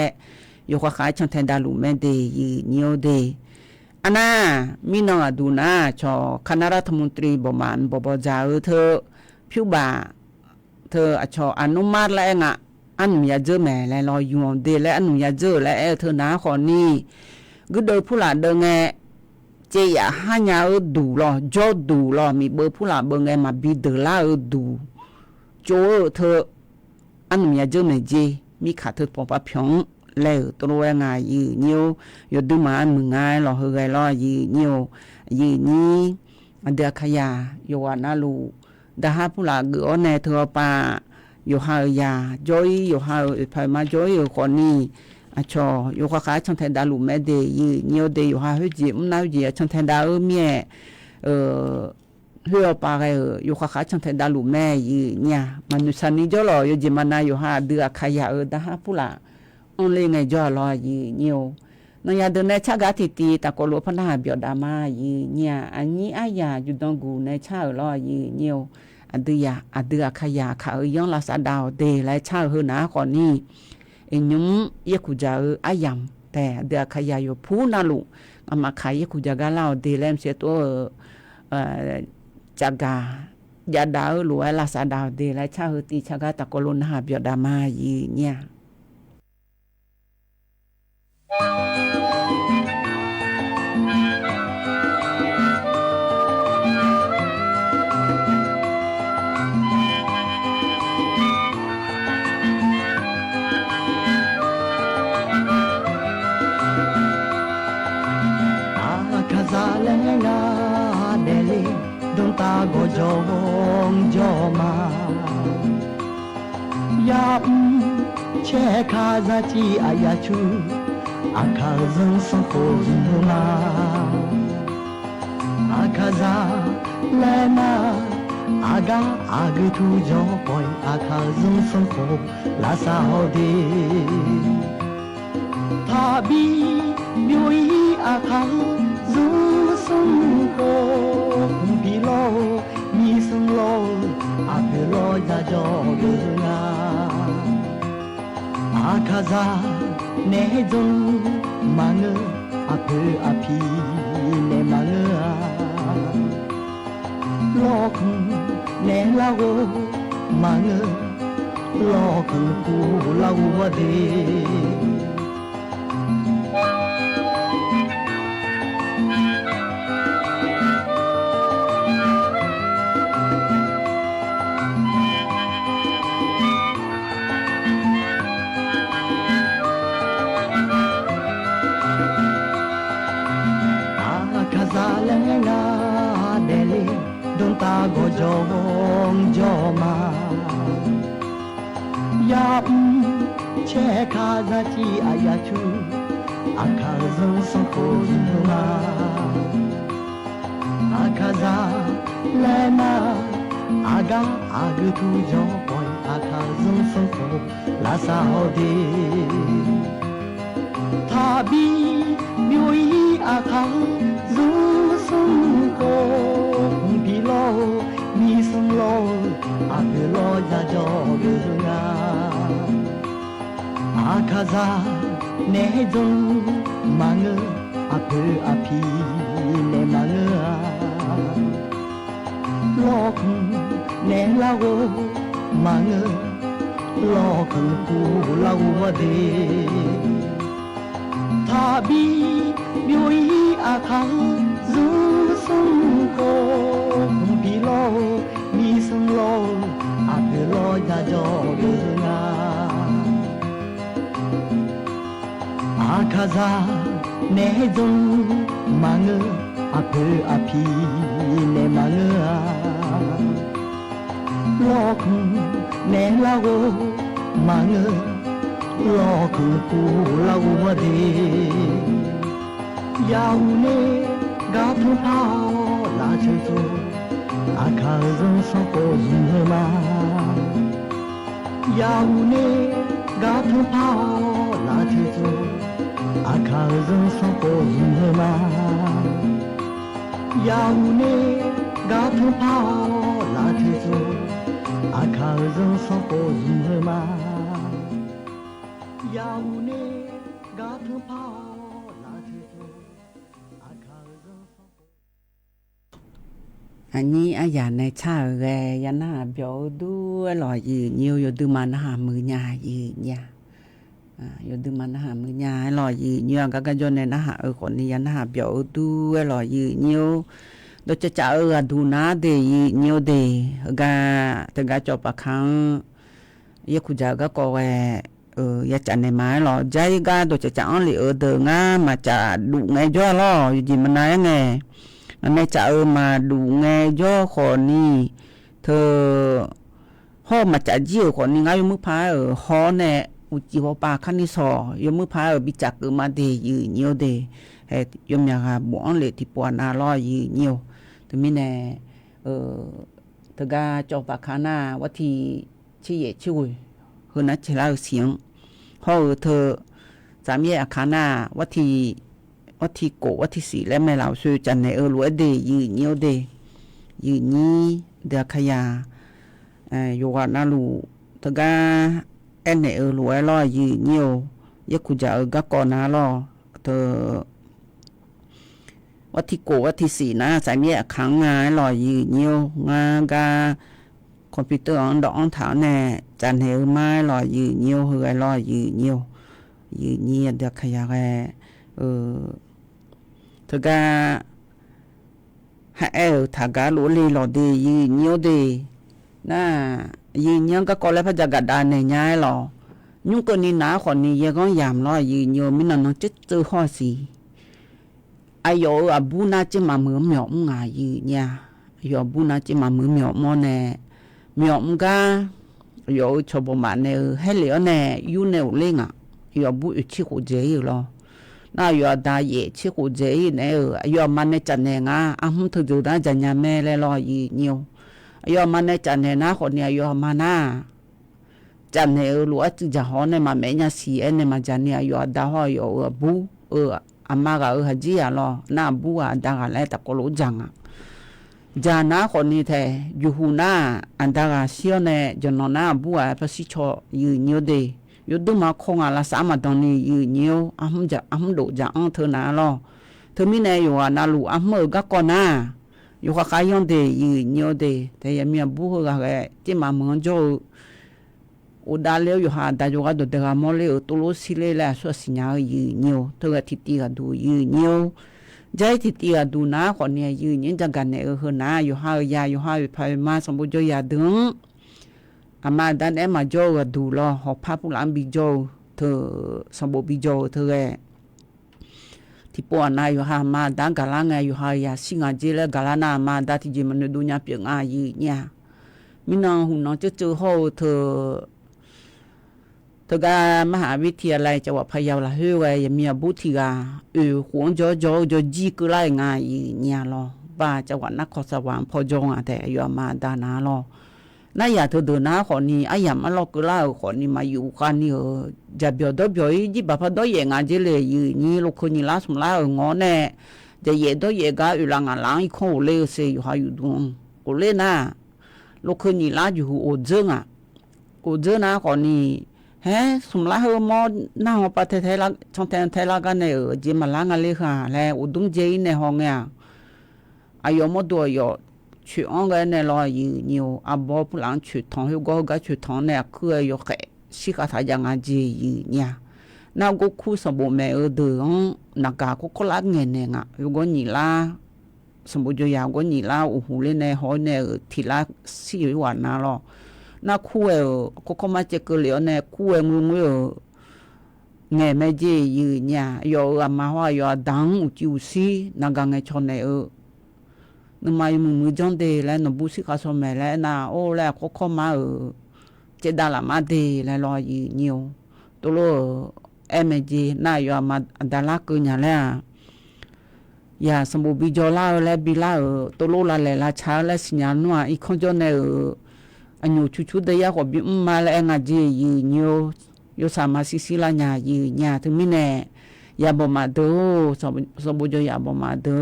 อยู่ขายชันแทนดาลุแม่เดยีเนียวเดอันน่ะมีน้องดูนะชอคณะรัฐมนตรีบมันบจ่าเธอผิวบ่าเธอชออนุมัติแล้วอ่ะอันมีเจอแม่แล้วรออยู่เดและอันมีเจอแล้วเธอหนาคนนี้ก็เดินผู้หลานเดินไงเจียหายาดูรอจอดูรอมีเบอร์ผู้หลานเบอร์ไงมาบีเดล่าดูโจเธออันมีเจอแม่เจมีขาเธอปอปะพิงแล้วตัวงายยีเนียวยดูมาอันมึงง่ายหรอเฮยรอยีเนียวยีนี้เดือขยาโยวานาลูดาฮาผู้หลาเกือแนเธอปาโยหายาจอยโยหาพายมาจอยคนนี้ชอโยขายชันแทนดาลูแม่เดยีเนียวเดโยหาเฮจิมนาเจียชันแทนดาเมียเฮือปาเกอยู่ข้าชันเทดาลุแม่ยีเนี่ยมันนุสันนี่จ่อลอยจิมานาอยู่หาเดือขยะดาฮาปุละออนเลยไงจ่อลอยยีเนี่ยวนั่นยาเดินในชากาติตีตะโกโลพนาเบียดามายีเนี่ยอันนี้อายาอยู่ตรงกูในชาลอยยีเนี่ยวอันเดือขยะขาย้อนลาซาดาวเดและชาเฮนาคนนี้เอ็นยุ้มเยกุจาอายามแต่เดือขยะอยู่พูนาลุอามาขายเยกุจากาลาวเดแลมเสียตัวjaga jada lu ala sada de la cha ti chaga ta kolon ha byo da ma yi nya akazalenga dele Don't go joma Ya che kaza chi ayachu akazın sokozuna akaza lena aga agtu joy akazın soko la saudi thabi myoi akazın soko bilo mi sung lo apelo ya jogna akaza 내존 망어 앞을 앞이 내 망어 로큰 내라고 망어 로큰 구라고 와대 Lenga deli don ta go jong joma ya che kha za chi ayachu akazon so ko zuna akaza lena aga agtu jo boy akazon so ko la sa hodi thabi myoi akha sung ko bilo mi sung lo apelo ya jogna akaza 내존 망어 앞을 앞이 내 망어 로큰 내라고 망어 로큰 구라고 와대 답이 묘이 아카 zusunko bilo misunglo apelo ya jogna akaza 내존 망어 앞을 앞이 내 망어 로큰 내라고 망어 로큰 구라고 와대 야우네 가품 파오 라체조 아카존 소코 즈마 야우네 가품 파오 라체조 아카존 소코 즈마 야우네 가품 파오 라체조 아카존 소코 즈마 야우네 가품 파오 anh nhí à nhà này cha ghé nhà na biểu đu lò gì nhiều yo đu mà na mưa nhà gì nhà yo đu mà na mưa nhà lò gì nhiều các cái chỗ này na ở còn nhà na biểu đu lò gì nhiều đó cha ở đu na để nhiều để ga cho bà khang ya kuja ga ko ya cha này mà lò dây ga đó cha ông ở đường mà cha đủ ngay cho lo gì mà nói nghe này cha mà đủ nghe do khó ni thơ ho mà cha chiều khó ni ngay mức phá ở ho nè uchi ho pa khăn đi sò yo mức phá ở bị chặt mà để nhiều để hay yo nhà bọn lệ thì bọn lo nhiều thì mình nè thơ ga cho bà khana what thì chi dễ chui hơn nãy chỉ là xiềng ho thơ giảm nhẹ khana what thì cổ what thì xì lên mày lão sư chẳng này lúa để nhiều để nhí để khai à yo na lu ta ga en này lúa lo nhiều ya ku ja ga con na lo thơ what thì cổ what thì xì na giảm nhẹ kháng lo nhiều ga computer on đó thảo nè chẳng này mai lo nhiều hơi lo nhiều nhí để khai à thực ra hãy thả cá lúa lì lò đi nhiều đi na những cái con lại phải jaga đàn này nhái lò nhưng cái này ná còn này giờ con giảm lo nhiều mình nó chết từ hoa gì ai yo abu na chỉ mà mướm nhộng ngài nha yo abu na chỉ mà mướm nhộng mò nè nhộng ga yo cho bộ bạn này hay liệu nè you nè lên à yo abu chỉ có dễ lo น่ายอดาเย่ชิกูเจเนี่ยยอมันในจันเนงอ่ะถึงดูนะจันยาแม่เลยรอยีเนียวยอมันในจันเนนะคนเนี่ยยอมานะจันเนรู้ว่าจะหอในมาแม่เนี่ยสีในมาจันเนี่ยยอดาหอยบูอามาก็ฮัจิอ่ะรอหน้าบูอ่ะดากันแล้วแต่ก็รู้จังอ่ะจานะคนนี้แท้ยูหูน่าอันดาก็เสียเนี่ยจนหน้าบูอ่ะภาษีชอยีเนียวเดยูดูมาคงอ่ะละสามาตอนนี้ยีเนียวดูจังเธอหน้าลอเธอมีเนี่ยอยู่อ่ะน่ารู้มือก็ก่อนนะอยู่กับใครยังเดยีเนียวเดแต่ยังมีบูก็แค่ที่มาเมืองโจอุดาเลี้ยวอยู่หาแต่อยู่กับตัวเด็กมอเลยตัวรู้สิเลยแหละส่วนสิญญายีเนียวเธอก็ทิตีกันดูยีเนียวใจทิตีกันดูนะคนเนี่ยยีเนียวจังกันเนี่ยนะอยู่หายาอยู่หาพายมาสมบูรณ์ยาดึงอามาดันเอ็มมาโจก็ดูรอหอบผ้าผู้หลังบิโจเธอสมบูรณ์บิโจเธอที่ปวนายอยู่หามาดังกาลังไงอยู่หายาสิงห์เจริญกาลานามาดัที่จีมันดูเนี่ยเปียงอายีเนี่ยมินองหุ่นน้องเจอเขาเธอก็มหาวิทยาลัยจังหวัดพะเยาละเฮ้ยยังมีบุตรีกาหวงจะจีก็ไล่งานเนี่ยรอบ้าจังหวัดนครสวรรค์พอจงอ่ะแต่อยู่มาดานารอน่าอยากเธอเดินหน้าคนนี้ไอ้ยามาลอกก็ไล่คนนี้มาอยู่กันนี่จะเบียดเบียดจีบพอดอยงานเจเลยนี่ลูกคนนี้ล่าสุดล่างอเนี่ยจะเยดอยก็อยู่หลังหลังอีกคนเลยเสียอยู่หาอยู่ตรงก็เลยนะลูกคนนี้ล่าอยู่โอเจงอ่ะโอเจงนะคนนี้เฮ้สมละเฮมอน่าหัวปะเทละช่องเทละกันเนี่ยจีมาล้างอะไรค่ะแล้วอุดมเจในห้องเนี่ยอายุมตัวอยู่ชุดอ่างกันเนี่ยรออยู่นิวอาบอผู้หลังชุดทองหัวก็ชุดทองเนี่ยคืออยู่แค่สิกาทายังไงจีอยู่เนี่ยน่าก็คู่สมบูรณ์แม่เดิมนักการก็ลักเงินเนี่ยอ่ะอยู่ก็นี่ละสมบูรณ์ยาวก็นี่ละโอ้โหเลยในห้องเนี่ยทีละสี่วันนะรอน่าคู่ก็มาเจอกันแล้วเนี่ยคู่มึงไงไม่เจยืนเนี่ยอยู่มาว่าอยู่ดังอุจิวซีนักการเงินชนเนี่ยนึกมาอยู่มือจังเดแล้วนบุษข้าสมัยแล้วนะโอ้แล้วก็มาเจดาลามาเดแล้วรอยืนเนี่ยตัวโลเจน่าอยู่มาดาลักกันอย่างแล้วอย่าสมบูรณ์บิจลาแล้วบิลาตัวโลละเลยละช้าแล้วสัญญาณว่าอีกคนจะเนี่ยอันอยู่ชุดเดียวกับบิมาแล้วงาจียืนอยู่สามาสิละญายืนญาถึงมิเน่ยาบ่มาดูสมบูรณ์ยาบ่มาดู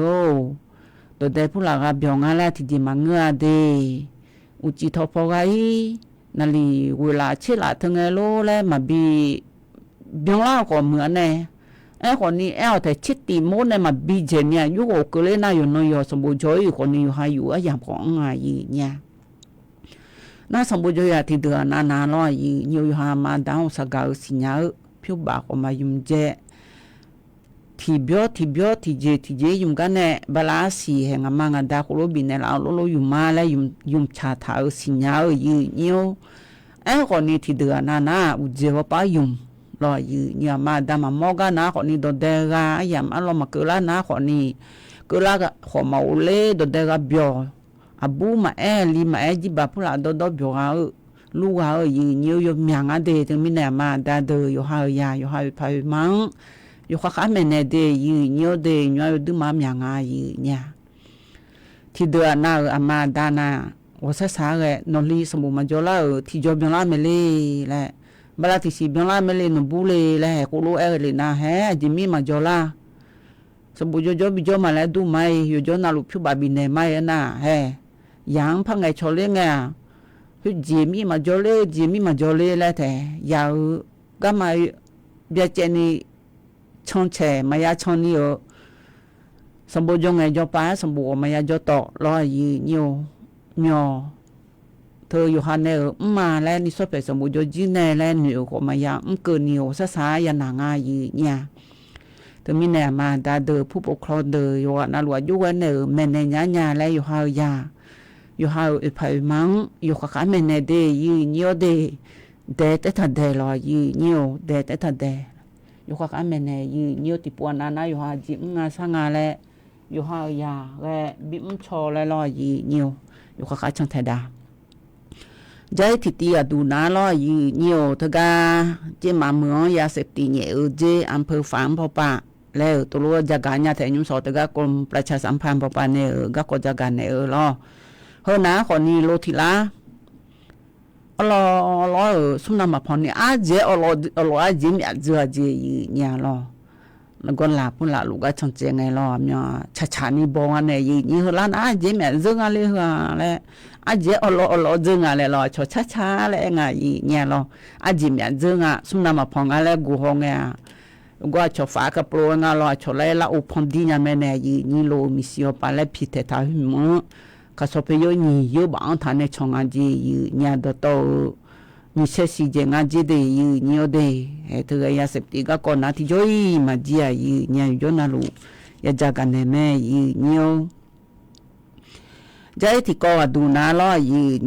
ตัวเด็กผู้หลักเบียงอะไรที่ดีมาเงือเดอุจิทอพอไงนั่นลีเวลาเชื่อละถึงไงโลแล้วมาบีเบียงเล่าก็เหมือนเนี่ยคนนี้แต่ชิดตีโมเนี่ยมาบีเจเนี่ยอยู่ก็เลยน่าอยู่น้อยสมบูรณ์จอยคนนี้อยู่หาอยู่อย่างของไงเนี่ยน่าสมบูรณ์ยาที่เดือนนาลอยอยู่หามาดาวสกาวสิญญาผิวบากออกมายุ่มเจที่เจยุ่มกันเนี่ยบลาสีแห่งมังดาคุโรบินเนี่ยเราอยู่มาแล้วยุ่มชาถาสิญญาอยู่คนนี้ที่เดือนนาอุเจวป้ายุ่มรออยู่มาดามามอกันนะคนนี้โดดเดกาอย่ามาลมาเกล้านะคนนี้เกล้าก็ขอมาอุเล่โดดเดกาเบียวอาบูมาลีมาจีบผู้หลานดเบียวลูกยืนอยู่มีงานเดย์ถึงมีแนมาดาเดย์อยู่หายาอยู่หายพายมังอยู่ข้าแม่เนเดย์ยืนอยู่เดย์อยู่ดูมามีงานยืนเนี่ยที่เดือนน่าอามาดานาว่าซาซาเกนอลีสมุมาจลาที่จบยังลาเมลีแหละเวลาที่สิบยังลาเมลีนบุลีแหละกูรู้เลยนะเฮ้จิมีมาจลาสมุจบิจมาแล้วดูไหมอยู่จนาลุพิบาบินเนไม่นะเฮ้ยังพังไงชอเลี้ยงคือจีมีมาจอเล่แล้วแต่ยาวก็มาเบียเจนี่ช่องแฉมายาช่องนี้สมบูรณ์ยังไงจอป้าสมบูรณ์มายาจอต่อรอยืนอยู่มีเธออยู่ฮันเนอมาแล้วนี่สอบไปสมบูรณ์จีเน่แล้วเหนียวของมายาเกินเหนียวซาซายานางายืนเนี่ยแต่มีแนมาดาเดอผู้ปกครองเดออยู่น่าหลวงอยู่วันเนอแม่ในญาแล้วอยู่หายาอยู่หาพายมังอยู่ข้าแม่เนเดยืนยอเดแต่ทันเดรอยืนยอแต่ทันเดอยู่ข้าแม่เนยืนยอติปวนานะอยู่หาจิมงาสังาและอยู่หายาและบิมชอและรอยืนยออยู่ข้าช่างไทยดาใจทิตีอะดูน้ารอยืนยอทกาเจมาเมืองยาเสพติดเนี่ยเจอำเภอฝางพอปะ แล้วตัวรู้จักญาแต่ยุ่งสอดก็กรมประชาสัมพันธ์ประปาเนี่ยก็ก็จักเนี่ยรอเฮอนะคนนี้โลทิลารอสุนัขมาพอนี่อาเจรออาเจมีอาเจเนี่ยรอแล้วก็ลาปุ่นลาลูกก็ชงเจงไงรอเนี่ยชานี่บองเนี่ยยี่เฮลันอาเจมีเจงอะไรเหรอแล้วอาเจเจงอะไรรอชาอะไรไงเนี่ยรออาเจมีเจงสุนัขมาพองอะไรกูฮงเนี่ยก็ชอบฝากกับโปรงารอชอบเลยละอุปนิยามเนี่ยยี่โลมิสิโอปาเลพิเตตาหิมก็สอบไปโยนี่โยบางท่านเนี่ยชงอาเจเนี่ยดโตนี่เชื่อสิเจงอาเจเดียนี่โอเดถือยาเสพติดก็ก่อนนาที่โยมาเจียเนี่ยโยนาลูยาจากกันเนี่ยแม่เนี่ยใจที่ก็ดูนาล้อ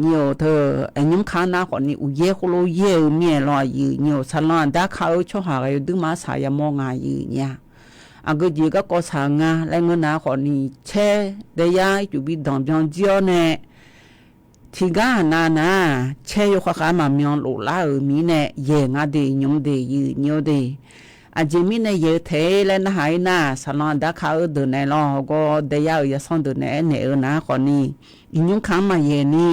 เนี่ยเธอไอ้ยุ่งข้านาคนนี้อุเยคุโลเยเมียล้อเนี่ยสลอนด่าเขาชอบหาอะไรดึงมาสายมองเนี่ยอันก็จีก็สั่งแล้วเงินนาคนนี้เช่เดียอยู่บิดอนบิอนเจียวเนี่ยที่ก้านาเช่ยกข้ามามีอนลูลามีเนี่ยเย่งเดียยุ่งเดียเนี่ยเดียอาจจะมีเนี่ยเยอะเทแล้วนะหายน่ะสลอนด่าเขาเดินในล้อก็เดียอย่าส่งเดินเนี่ยนะคนนี้ยุ่งข้ามาเย็นนี่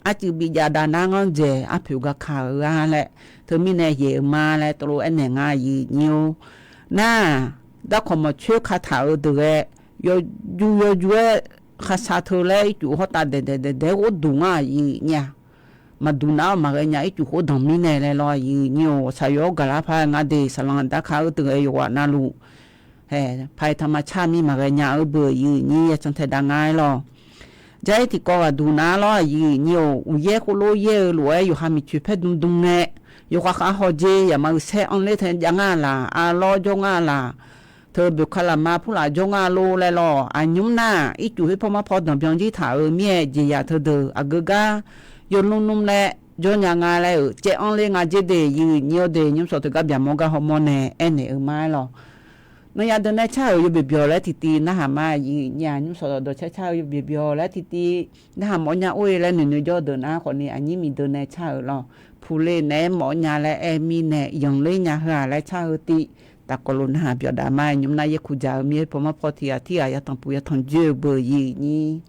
อาจจะบิดาดานางเจอาผิวกับเขาแหละเธอมีเนี่ยเยอะมาแล้วตัวเนี่ยง่ายเนี่ยน่าได้ขโมยช่วยข้าถาวด้วยอยู่ข้าสาธุเลยจู่เขาตัดเด็กก็ดูง่ายเนี่ยมาดูน้ามาเงี้ยจู่เขาดมีเนี่ยเลยลอยเนี่ยสายกลาพายงาดีสลังตาเขาตัวอยู่ว่าน่ารู้เฮ้ภายธรรมชาติมีมาเงี้ยเบื่อเนี่ยจนเทดังง่ายหรอใจที่ก็ดูน้าลอยเนี่ยอุเยคุโลเยรวยอยู่หามิจุเพดดุงเนี่ยอยู่ข้าเขาเจียมาเสอันเล่เทนยังง่ายล่ะรอจงง่ายล่ะเธอบุคลามาผู้หลาจงอาโลเลยล่ะอันยุ่งน่ะอีจู่ให้พ่อมาพอดนเพียงที่ถ่ายเมียจียาเธอเดืออากกายนนุ่มๆเลยจนยังไงเลยเจ้าอันเลี้ยงอาเจเดย์ยืนเดย์ยุ่งสดกับยามองกับฮอร์โมนเนี่ยไม่หรอกนั่นยาเดินได้เช่าอยู่เบียวแล้วทีนะฮะมาญายุ่งสดโดยเช่าอยู่เบียวแล้วทีนะฮะหมอยาอุ้ยแล้วหนึ่งยอดเดินนะคนนี้อันนี้มีเดินได้เช่าหรอผู้เล่นหมอยาและมีเนี่ยยังเล่นยาหาและเช่าตีตะกลุนหาเบียดามายุ่มนายคุจามีผมมาพอที่อายตังปุยตังเจอเบย์นี่ Hãy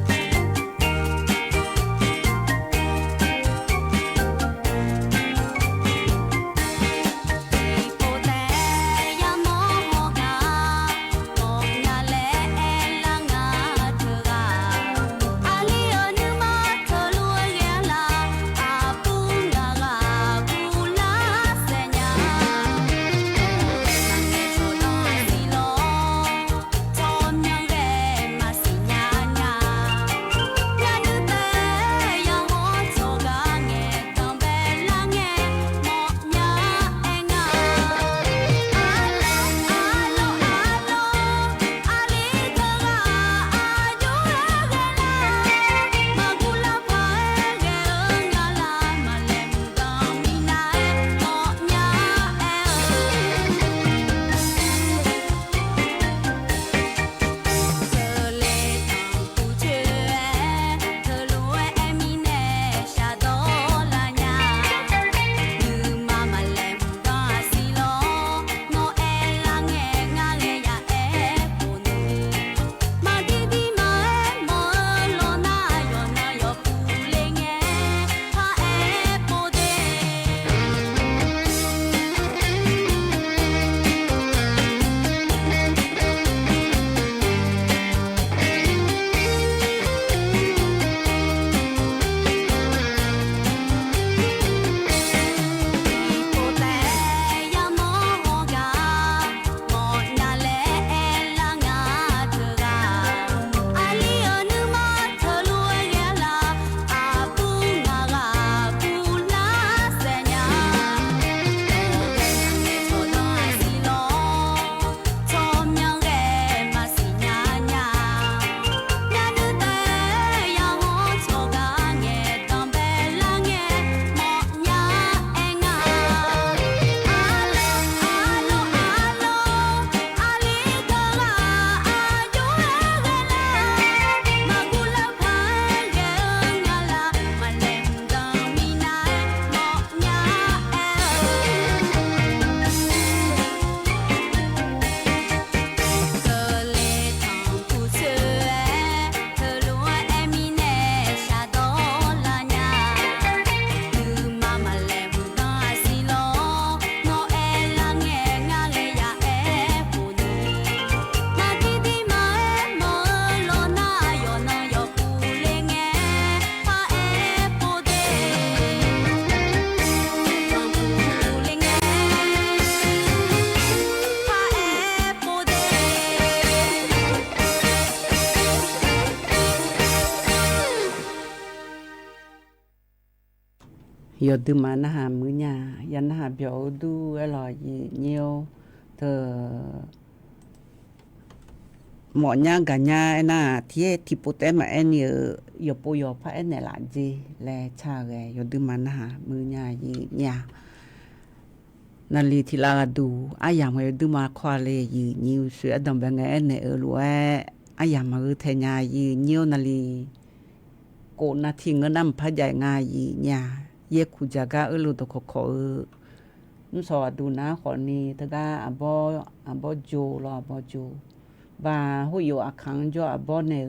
subscribe cho kênh Ghiền Mì Gõ để không bỏ lỡ giờ từ mà nó hà mưa nhà giờ nó hà biểu đu cái lò gì nhiều thờ mọi nhà cả nhà na thì bố té mà em giờ bố giờ phải em này là gì là cha cái giờ từ mà nó hà mưa nhà gì nhàนั่นลีที่ลาดูอายามาดูมาควาเลยยืนิวเสือดำแบบไงเนี่ยรู้ว่าอายามาเทญายืนิวนั่นลีโกนาทีเงินน้ำพระใหญ่งายืเนี่ยเยคุจากาลูตกขอนุ่งสวัสดูนะขอนี้ถ้าก็อบโจรอบโจบาหัวอยู่อาคังจ่ออบเนี่ย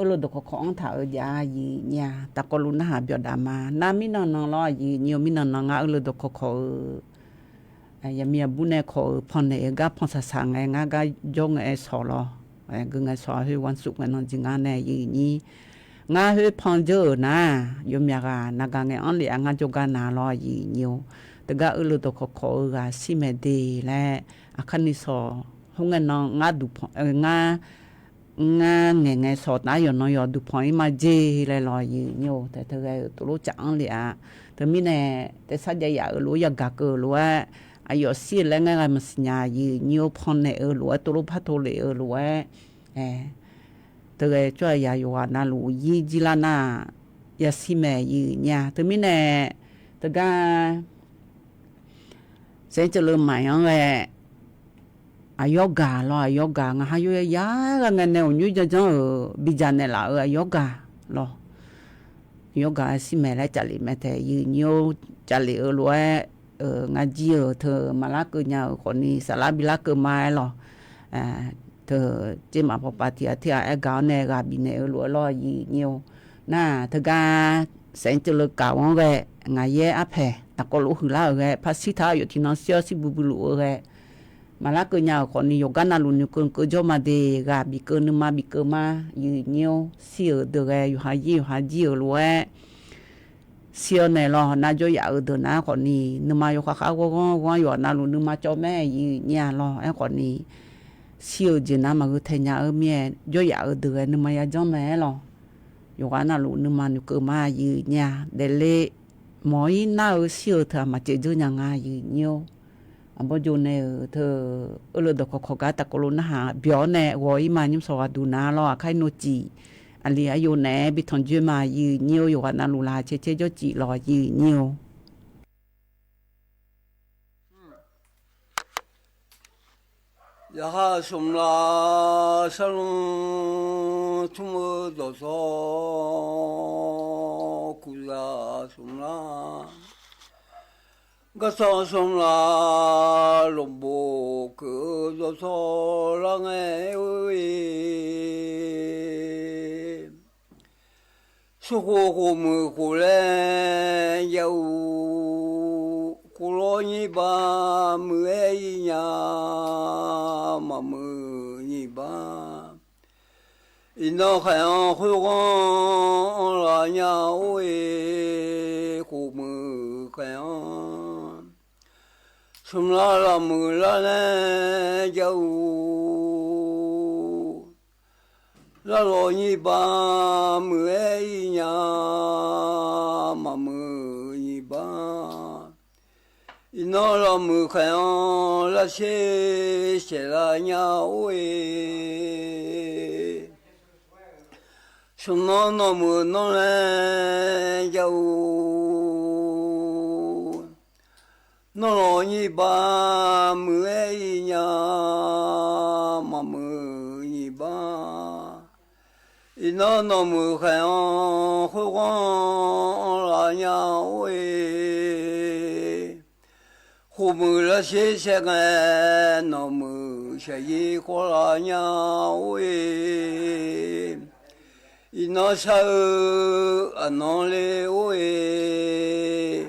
ลูตกของถ่ายยายืเนี่ยแต่ก็รู้นะหาเบียดามาน้ามินนองล้อยืนิวมินนองลูตกขอยามีบุญเนี่ยขอพอนเนี่ยก็พอนสางไงงาก็ยงไอ้สอลก็ไงสอให้วันศุกร์มันนอนจริงงานเนี่ยยืนี่งาให้พอนเจอนะยมยากานักงานอันเลี้ยงงานจงการนาล้อยืนิวแต่ก็ลูตกขอก็สิเมดีและอาคันนิสอห้องเงินน้องงาดูพองางไงสอดนะอย่างน้อยดูพอยมาเจเลยลอยยืนแต่เธอตัวรู้จักเลยอ่ะแต่มีเนี่ยแต่สัญญารู้อยากกักรู้ว่าอายุสิ้นแล้วไงมันสัญญายืนพอนเนี่ยรู้ว่าตัวรู้พัฒน์เลยรู้ว่าเธอช่วยยาอยู่ว่าน่ารู้ยี่จีลาน่ายาสิแม่ยืนเนี่ยแต่มีเนี่ยแต่ก็เส้นจะเริ่มใหม่ยังไงyoga lo yoga nga hayo ya nga ne onyu jaja bijane la yoga lo yoga si me la chali me te nyo chali lo nga ji thơ mala cơ nya ko ni sala bila cơ mai lo thơ je ma pa pa ti a ga ne ga bi ne lo nyo na thơ ga sen chu lo ka won ge nga ye a phe ta ko lo hu la ge pa si tha yo ti no sio si bu bu lo ge mà lá cơ nhà còn nhiều cái nào luôn nhiều cơ cho mà để gà bị cơ nhưng mà bị cơ mà nhiều xíu được cái hay gì luôn xíu này lo na cho nhà được na còn ni nhưng mà có khá có có nào luôn nhưng mà cho mẹ nhà lo em còn ni xíu gì na mà cứ thấy nhà ở mẹ cho nhà được nhưng mà cho mẹ lo nhiều cái nào luôn nhưng mà nhiều cơ mà nhà để lệ mỗi nào xíu thôi mà chỉ cho nhà ngay nhiều bố chú này thơ ở đó có cái ta có luôn hả biểu này gọi mà nhưng sao đủ na lo khai nô chỉ anh đi ở này bị thằng chưa mà nhiều nhiều anh luôn là chế cho chị lo nhiều ya ha sum la salon tum do so ku la sum la ga so sum la lom bo ku do so la nge ui su ho mu ku le yau cô lo nhị ba mười nhà mà mười nhị ba nó khai ăn khui con là nhà ôi cô mười khai ăn sum la mười la nè dâu la lo nhị ba mười nhà mà mười nhị ba nó là mưa khai on là sẽ là nhau ấy sum nó mưa nó lên dâu nó lo như ba mưa ấy nhà mà mưa như ba nó mưa khai on khối con là nhau ấy khu mưa là sẽ nghe nó mưa sẽ gì qua là nhau ấy nó sao nó lê ấy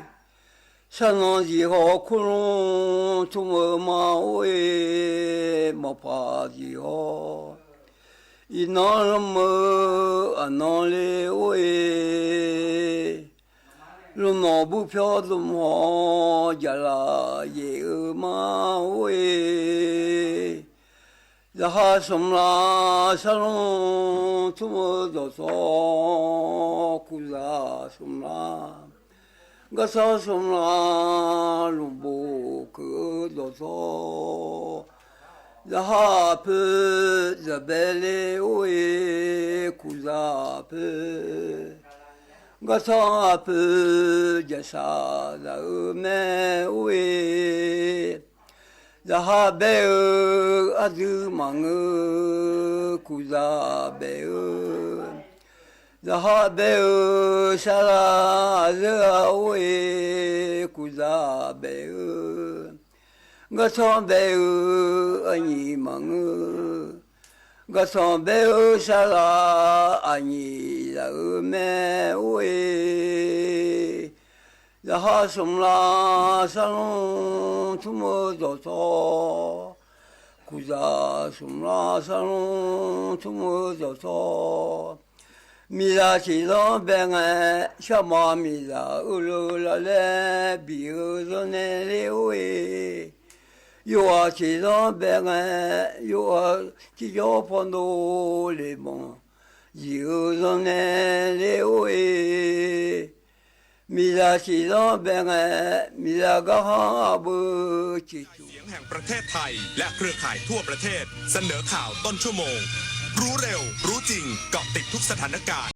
sao nó gì họ không chung mơ mà ấy mà phải gì họ nó mơ nó lê ấy lúc nào bút phiếu lúc họ giờ là dễ mà ôi giờ ha sum la sao chúng tôi 什么个啥什么路不可多少，然后不这边的为苦啥不，个啥不这啥的没为。然后贝尔阿兹芒尔库扎贝尔，然后贝尔沙拉阿兹阿维库扎贝尔，我从贝尔阿尼芒尔，我从贝尔沙拉阿尼拉尔梅维。然后什么啦？山龙出没走走，古扎什么啦？山龙出没走走，米拉其中边个小马米拉乌鲁拉嘞，比乌说那里喂，有啊其中边个有啊其中碰到里蒙，有说那里喂。มีราชีร้องแบ่งมีรากะฮังอาบุจิตุ เสียงแห่งประเทศไทยและเครือข่ายทั่วประเทศเสนอข่าวต้นชั่วโมงรู้เร็วรู้จริงเกาะติดทุกสถานการณ์